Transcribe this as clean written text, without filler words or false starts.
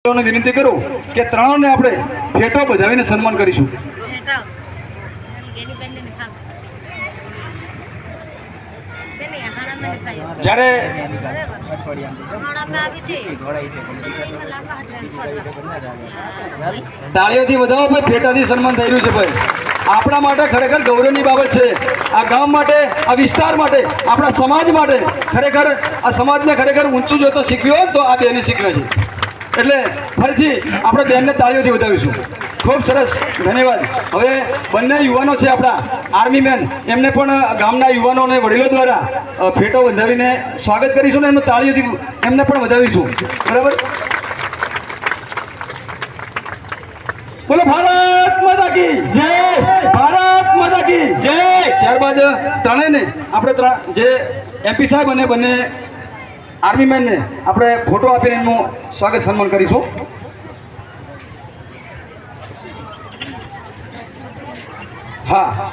વિનંતી કરું કે ત્રણને આપણે ફેટો બધાવીને સન્માન કરીશું. જ્યારે તાળીઓથી વધાવો ભાઈ, ફેટાથી સન્માન થઈ રહ્યું છે ભાઈ. આપણા માટે ખરેખર ગૌરવની બાબત છે. આ ગામ માટે, આ વિસ્તાર માટે, આપણા સમાજ માટે ખરેખર આ સમાજને ખરેખર ઊંચું જોતો શીખ્યો તો આ બેને શીખ્યો છે. એટલે ફરીથી આપણે બેનને તાળીઓથી વધાવીશું. ખૂબ સરસ, ધન્યવાદ. હવે બંને યુવાનો છે આપણા આર્મી મેન, એમને પણ ગામના યુવાનો અને વડીલો દ્વારા ફેટો વધાવીને સ્વાગત કરીશું ને એમનું તાળીઓથી એમને પણ વધાવીશું. બરાબર? બોલો ભારત માતા કી જય, ભારત માતા કી જય. ત્યારબાદ ત્રણેયને આપણે જે એમપી સાહેબ અને બંને આર્મી મેનને આપણે ફોટો આપીને એમનું સ્વાગત સન્માન કરીશું. હા.